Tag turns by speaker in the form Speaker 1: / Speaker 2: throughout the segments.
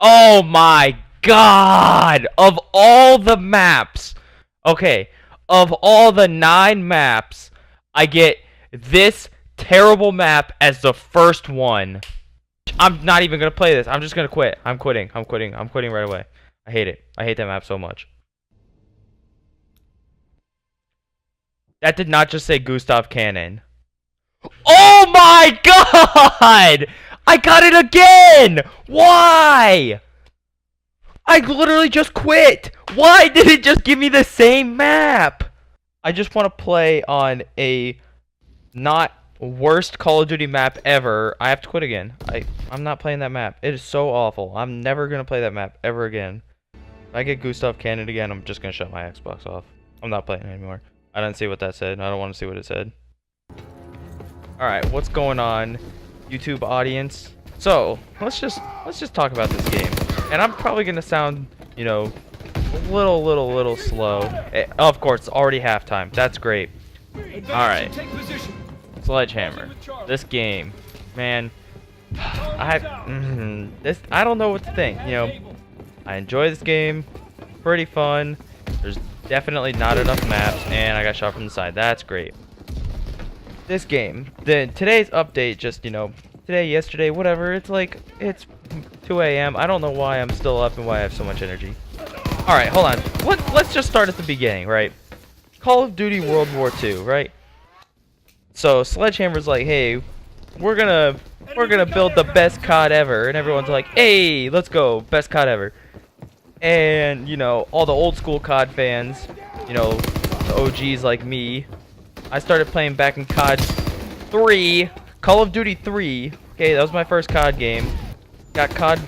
Speaker 1: Oh my god! Of all the maps, okay, of all the 9 maps, I get this terrible map as the first one. I'm not even gonna play this. I'm just gonna quit. I'm quitting. I'm quitting. I'm quitting right away. I hate it. I hate that map so much. That did not just say Gustav Cannon. Oh my god! I got it again! Why? I literally just quit! Why did it just give me the same map? I just want to play on a not worst Call of Duty map ever. I have to quit again. I'm not playing that map. It is so awful. I'm never going to play that map ever again. If I get Gustav Cannon again, I'm just going to shut my Xbox off. I'm not playing it anymore. I didn't see what that said. I don't want to see what it said. Alright, what's going on, YouTube audience? So, let's just talk about this game. And I'm probably gonna sound, you know, a little slow. Of course, it's already halftime. That's great. Alright. Sledgehammer. This game, man, I don't know what to think. You know, I enjoy this game. Pretty fun. There's definitely not enough maps, and I got shot from the side. That's great. This game, today's update, just, you know, today, yesterday, whatever, it's like, it's 2 a.m. I don't know why I'm still up and why I have so much energy. Alright, hold on. Let's just start at the beginning, right? Call of Duty World War II, right? So, Sledgehammer's like, hey, we're gonna build the best COD ever, and everyone's like, hey, let's go, best COD ever. And, you know, all the old school COD fans, you know, the OGs like me, I started playing back in COD 3, Call of Duty 3. Okay, that was my first COD game. Got COD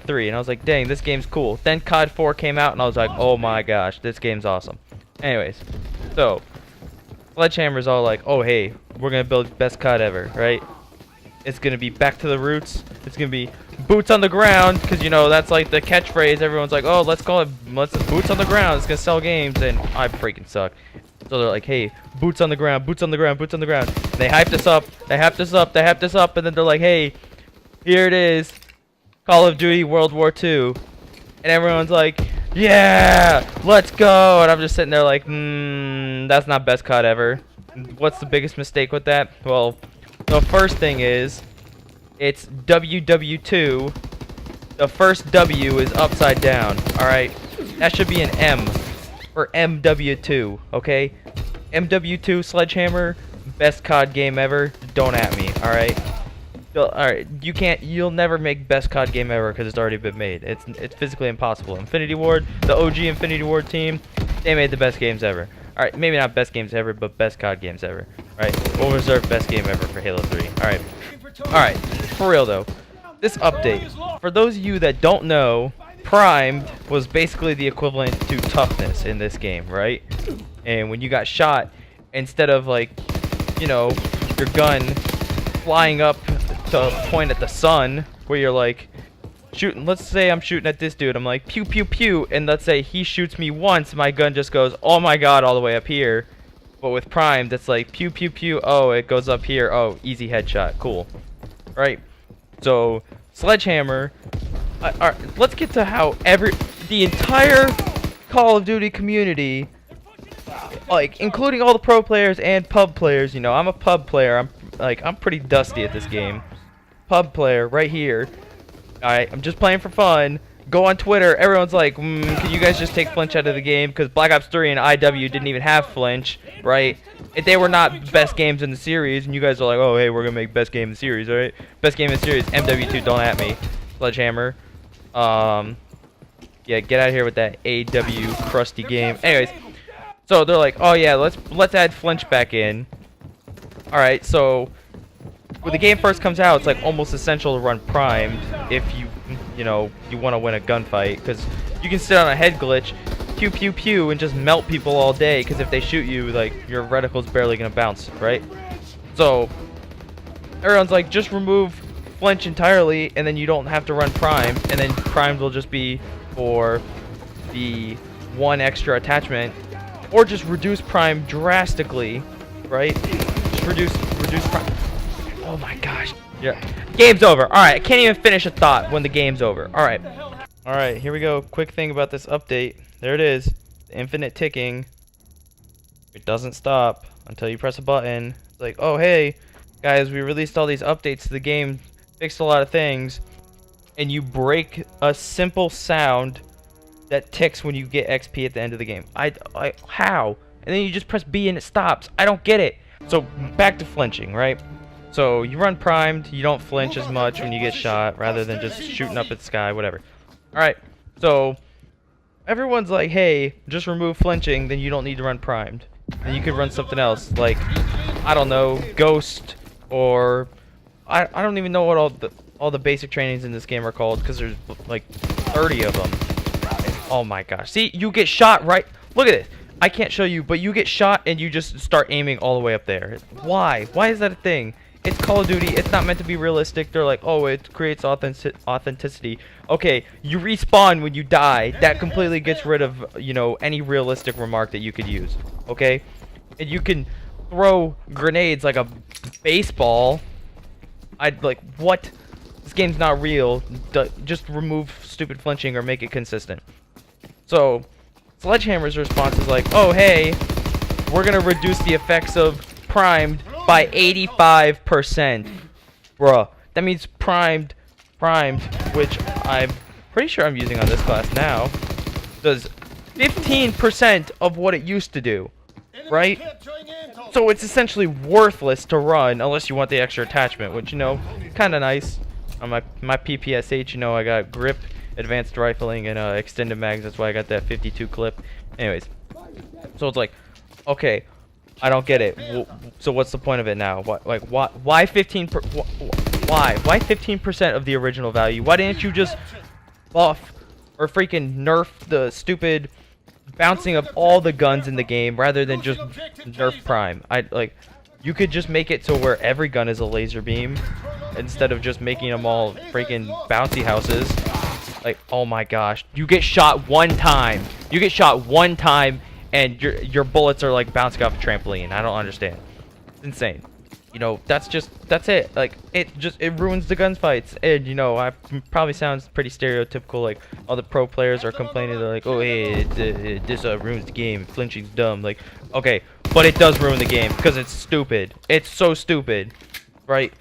Speaker 1: 3, and I was like, dang, this game's cool. Then COD 4 came out, and I was like, oh my gosh, this game's awesome. Anyways, so Sledgehammer's all like, oh hey, we're gonna build best COD ever, right? It's gonna be back to the roots. It's gonna be boots on the ground, because you know that's like the catchphrase. Everyone's like, oh, let's call it boots on the ground. It's gonna sell games, and I freaking suck. So they're like, hey, boots on the ground, boots on the ground, boots on the ground. And they hyped us up, they hyped us up, they hyped us up, and then they're like, hey, here it is, Call of Duty World War II. And everyone's like, yeah, let's go. And I'm just sitting there like, that's not best COD ever. What's the biggest mistake with that? Well, the first thing is, it's WW2. The first W is upside down, alright? That should be an M. For MW2, okay? MW2 Sledgehammer, best COD game ever. Don't at me, alright? Alright, you'll never make best COD game ever because it's already been made. It's physically impossible. Infinity Ward, the OG Infinity Ward team, they made the best games ever. Alright, maybe not best games ever, but best COD games ever. Alright, we'll reserve best game ever for Halo 3. Alright. Alright, for real though. This update, for those of you that don't know, Primed was basically the equivalent to toughness in this game, right? And when you got shot, instead of like, you know, your gun flying up to point at the sun, where you're like shooting, let's say I'm shooting at this dude, I'm like pew pew pew, and let's say he shoots me once, my gun just goes, oh my god, all the way up here. But with Primed, it's like pew pew pew, oh, it goes up here, oh, easy headshot, cool. Right? So, Sledgehammer, let's get to how the entire Call of Duty community, like including all the pro players and pub players, you know, I'm a pub player, I'm pretty dusty at this game. Pub player right here. Alright, I'm just playing for fun. Go on Twitter, everyone's like, can you guys just take Flinch out of the game? Because Black Ops 3 and IW didn't even have Flinch, right? If they were not best games in the series, and you guys are like, oh hey, we're gonna make best game in the series, alright? Best game in the series, MW2, don't at me. Sledgehammer. Yeah, get out of here with that AW crusty game. Anyways, so they're like, oh yeah, let's add Flinch back in. Alright, so when the game first comes out, it's like almost essential to run Primed if you know, you want to win a gunfight, because you can sit on a head glitch, pew pew pew, and just melt people all day, because if they shoot you, like, your reticle's barely gonna bounce, right? So everyone's like, just remove Flinch entirely, and then you don't have to run Primed, and then Primed will just be for the one extra attachment, or just reduce Prime drastically, right? Just reduce Prime. Oh my gosh. Yeah. Game's over. Alright, I can't even finish a thought when the game's over. Alright. Alright, here we go. Quick thing about this update. There it is. Infinite ticking. It doesn't stop until you press a button. It's like, oh hey, guys, we released all these updates to the game, fixed a lot of things, and you break a simple sound that ticks when you get XP at the end of the game. How? And then you just press B and it stops. I don't get it. So back to flinching, right? So you run primed, you don't flinch as much when you get shot, rather than just shooting up at the sky, whatever. Alright, so everyone's like, hey, just remove flinching, then you don't need to run primed. And you could run something else, like, I don't know, Ghost, or I don't even know what all the basic trainings in this game are called, because there's like 30 of them. Oh my gosh. See, you get shot right. Look at this. I can't show you, but you get shot and you just start aiming all the way up there. Why? Why is that a thing? It's Call of Duty. It's not meant to be realistic. They're like, oh, it creates authenticity. Okay, you respawn when you die. That completely gets rid of, you know, any realistic remark that you could use. Okay? And you can throw grenades like a baseball. I'd like, what? This game's not real. Just remove stupid flinching or make it consistent. So, Sledgehammer's response is like, oh hey, we're gonna reduce the effects of primed by 85%. Bruh, that means primed, which I'm pretty sure I'm using on this class now, does 15% of what it used to do, right? So it's essentially worthless to run unless you want the extra attachment, which, you know, kinda nice. On my PPSH, you know, I got grip, advanced rifling, and extended mags. That's why I got that 52 clip. Anyways, so it's like, okay, I don't get it. So what's the point of it now? Why 15? Why 15% of the original value? Why didn't you just buff or freaking nerf the stupid bouncing of all the guns in the game rather than just nerf prime? You could just make it to where every gun is a laser beam instead of just making them all freaking bouncy houses. Like, oh my gosh, you get shot one time. You get shot one time and your bullets are like bouncing off a trampoline. I don't understand. It's insane. You know, that's it. Like, it ruins the gunfights. And, you know, I probably sounds pretty stereotypical, like all the pro players are complaining. They're like, oh hey, this ruins the game. Flinching's dumb. Like, okay, but it does ruin the game because it's stupid. It's so stupid, right?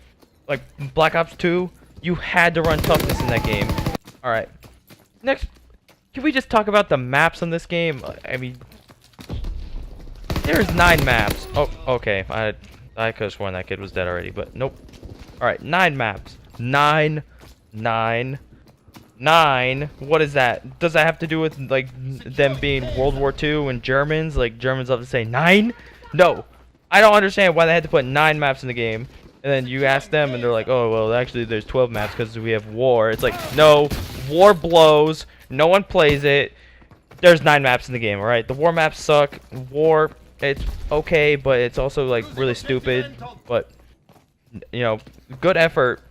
Speaker 1: Like Black Ops 2, you had to run toughness in that game. Alright. Next, can we just talk about the maps on this game? I mean, there's 9 maps. Oh, okay. I could have sworn that kid was dead already, but nope. Alright, 9 maps. 9. What is that? Does that have to do with, like, them being World War II and Germans? Like, Germans love to say 9? No. I don't understand why they had to put 9 maps in the game. And then you ask them, and they're like, oh, well, actually, there's 12 maps because we have war. It's like, no, war blows. No one plays it. There's 9 maps in the game, alright? The war maps suck. War, it's okay, but it's also, like, really stupid. But, you know, good effort,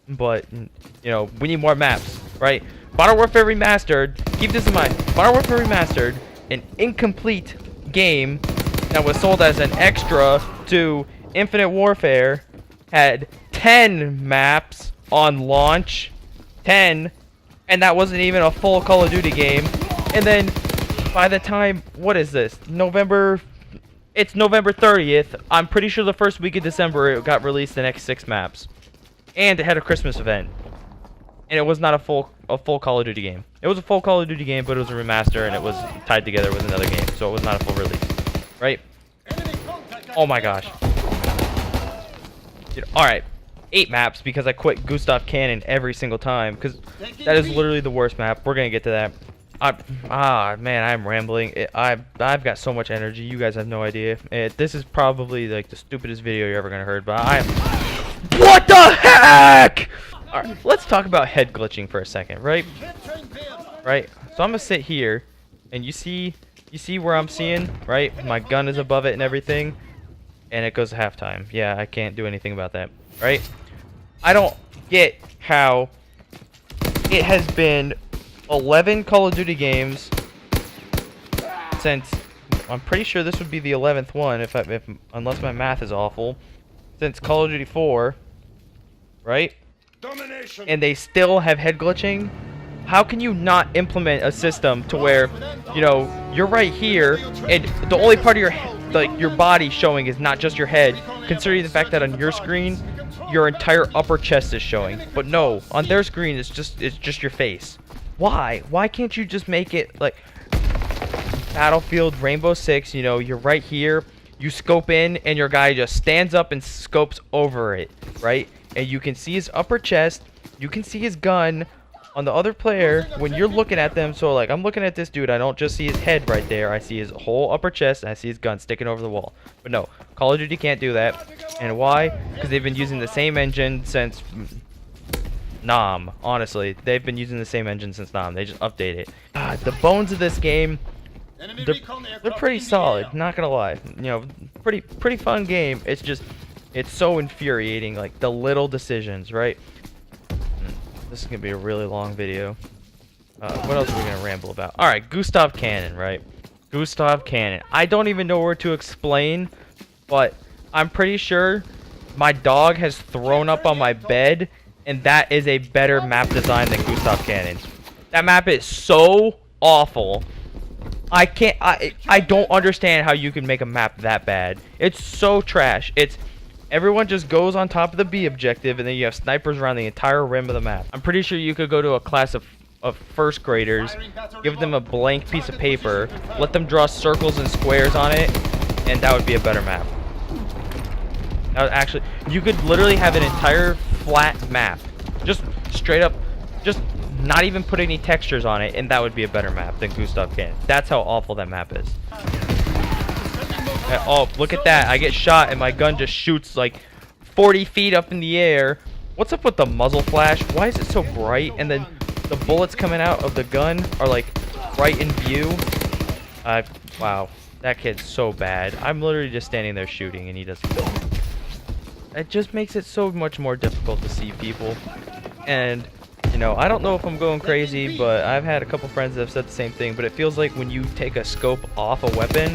Speaker 1: but, you know, we need more maps, right? Modern Warfare Remastered, keep this in mind. Modern Warfare Remastered, an incomplete game that was sold as an extra to Infinite Warfare, had 10 maps on launch, 10, and that wasn't even a full Call of Duty game. And then by the time, what is this, it's November 30th, I'm pretty sure the first week of December it got released the next 6 maps, and it had a Christmas event, and it was not a full Call of Duty game. It was a full Call of Duty game, but it was a remaster, and it was tied together with another game, so it was not a full release, right? Oh my gosh. Alright, 8 maps because I quit Gustav Cannon every single time, because that is literally the worst map. We're gonna get to that. Man, I'm rambling. I've got so much energy. You guys have no idea. This is probably like the stupidest video you're ever gonna heard, but what the heck? Alright, let's talk about head glitching for a second, right? Right. So I'm gonna sit here, and you see where I'm seeing, right? My gun is above it and everything. And it goes to halftime. Yeah, I can't do anything about that, right? I don't get how it has been 11 Call of Duty games since, I'm pretty sure this would be the 11th one, unless my math is awful, since Call of Duty 4, right? and they still have head glitching, how can you not implement a system to where, you know, you're right here and the only part of your like your body showing is not just your head, considering the fact that on your screen your entire upper chest is showing, but no, on their screen it's just your face. Why can't you just make it like Battlefield Rainbow Six? You know, you're right here, you scope in and your guy just stands up and scopes over it, right? And you can see his upper chest, you can see his gun on the other player when you're looking at them. So like, I'm looking at this dude, I don't just see his head right there, I see his whole upper chest and I see his gun sticking over the wall. But no, Call of Duty can't do that. And why? Because they've been using the same engine since Nam. Honestly, they've been using the same engine since Nam. They just update it. The bones of this game, they're pretty solid, not gonna lie. You know, pretty fun game. It's just, it's so infuriating, like the little decisions, right? This is gonna be a really long video. What else are we gonna ramble about? Alright, Gustav Cannon, right? Gustav Cannon. I don't even know where to explain, but I'm pretty sure my dog has thrown up on my bed, and that is a better map design than Gustav Cannon. That map is so awful. I don't understand how you can make a map that bad. It's so trash. Everyone just goes on top of the B objective, and then you have snipers around the entire rim of the map. I'm pretty sure you could go to a class of first graders, give them a blank piece of paper, let them draw circles and squares on it, and that would be a better map. That would actually, you could literally have an entire flat map, just straight up, just not even put any textures on it, and that would be a better map than Gustav Cannon. That's how awful that map is. Oh, look at that. I get shot and my gun just shoots like 40 feet up in the air. What's up with the muzzle flash? Why is it so bright? And then the bullets coming out of the gun are like right in view. Wow. That kid's so bad. I'm literally just standing there shooting and he doesn't. It just makes it so much more difficult to see people. And, you know, I don't know if I'm going crazy, but I've had a couple friends that have said the same thing. But it feels like when you take a scope off a weapon,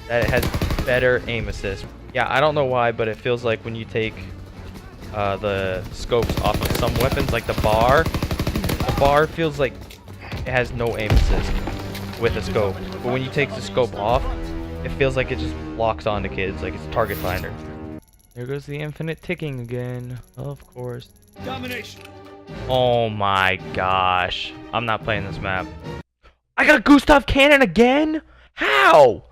Speaker 1: that it has better aim assist. Yeah, I don't know why, but it feels like when you take the scopes off of some weapons, like the bar feels like it has no aim assist with a scope. But when you take the scope off, it feels like it just locks onto kids, like it's a target finder. There goes the infinite ticking again, of course. Domination. Oh my gosh. I'm not playing this map. I got a Gustav Cannon again? How?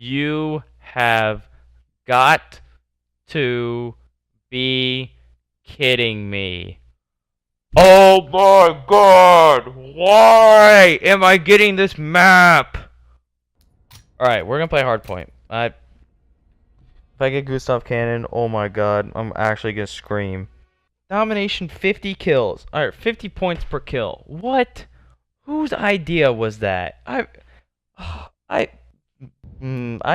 Speaker 1: You have got to be kidding me. Oh my god! Why am I getting this map? Alright, we're gonna play hardpoint. If I get Gustav Cannon, oh my god, I'm actually gonna scream. Domination 50 kills. Alright, 50 points per kill. What? Whose idea was that? I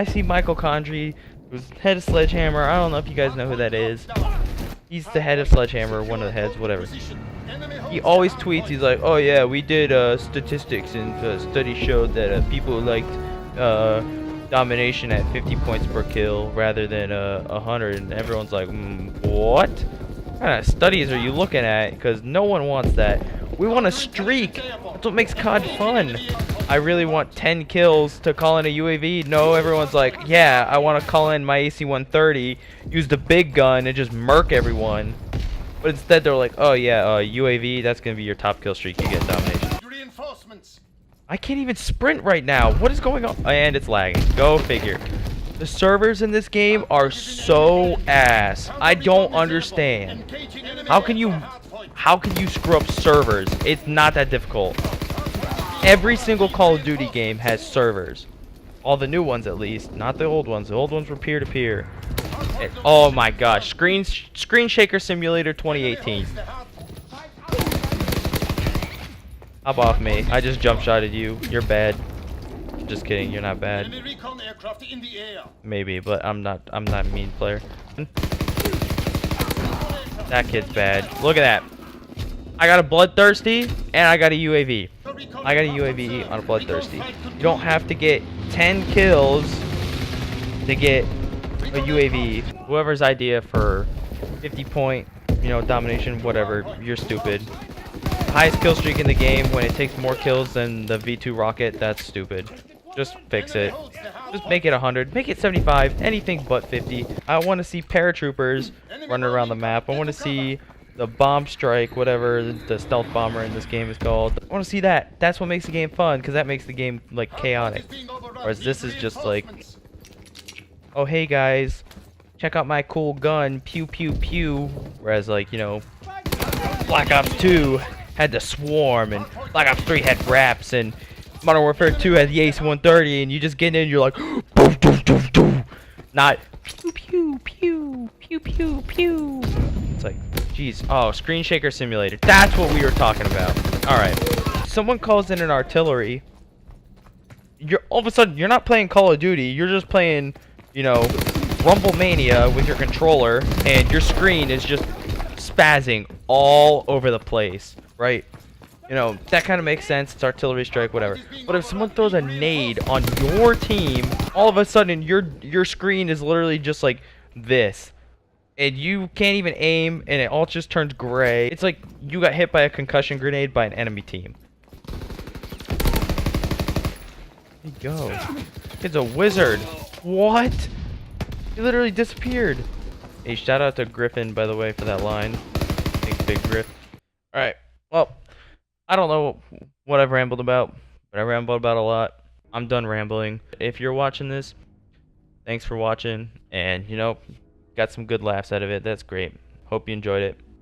Speaker 1: see Michael Condrey, who's head of Sledgehammer. I don't know if you guys know who that is. He's the head of Sledgehammer, one of the heads, whatever. He always tweets, he's like, oh yeah, we did statistics, and the study showed that people liked domination at 50 points per kill rather than 100, and everyone's like, what? What kind of studies are you looking at? Because no one wants that. We want a streak. That's what makes COD fun. I really want 10 kills to call in a UAV. No, everyone's like, yeah, I want to call in my AC-130, use the big gun, and just murk everyone. But instead, they're like, oh yeah, UAV, that's going to be your top kill streak. You get domination. I can't even sprint right now. What is going on? And it's lagging. Go figure. The servers in this game are so ass. I don't understand. How can you screw up servers? It's not that difficult. Every single Call of Duty game has servers. All the new ones, at least. Not the old ones. The old ones were peer-to-peer. Oh my gosh. Screen Shaker Simulator 2018. Hop off me. I just jump shotted you. You're bad. Just kidding. You're not bad. Maybe, but I'm not a mean player. That kid's bad. Look at that. I got a Bloodthirsty, and I got a UAV. I got a UAV on a Bloodthirsty. You don't have to get 10 kills to get a UAV. Whoever's idea for 50 point, domination, whatever, you're stupid. Highest kill streak in the game when it takes more kills than the V2 rocket, that's stupid. Just fix it. Just make it 100, make it 75, anything but 50. I want to see paratroopers running around the map. I want to see the bomb strike, whatever the stealth bomber in this game is called. I want to see that. That's what makes the game fun, because that makes the game like chaotic. Whereas this is just like, oh hey guys, check out my cool gun, pew pew pew. Whereas like, Black Ops 2 had the swarm, and Black Ops 3 had wraps, and Modern Warfare 2 had the Ace 130, and you just get in and you're like, boom, boom, boom, boom. Not pew pew pew pew pew pew. It's like, geez, oh, Screen Shaker Simulator. That's what we were talking about. All right, someone calls in an artillery. You're all of a sudden you're not playing Call of Duty. You're just playing, Rumble Mania with your controller, and your screen is just spazzing all over the place, right? That kind of makes sense. It's artillery strike, whatever. But if someone throws a nade on your team, all of a sudden your screen is literally just like this, and you can't even aim, and it all just turns gray. It's like you got hit by a concussion grenade by an enemy team. There you go. It's a wizard. What? He literally disappeared. Hey, shout out to Griffin, by the way, for that line. Thanks, Big Griff. Alright, well, I don't know what I've rambled about, but I rambled about a lot. I'm done rambling. If you're watching this, thanks for watching, and, got some good laughs out of it. That's great. Hope you enjoyed it.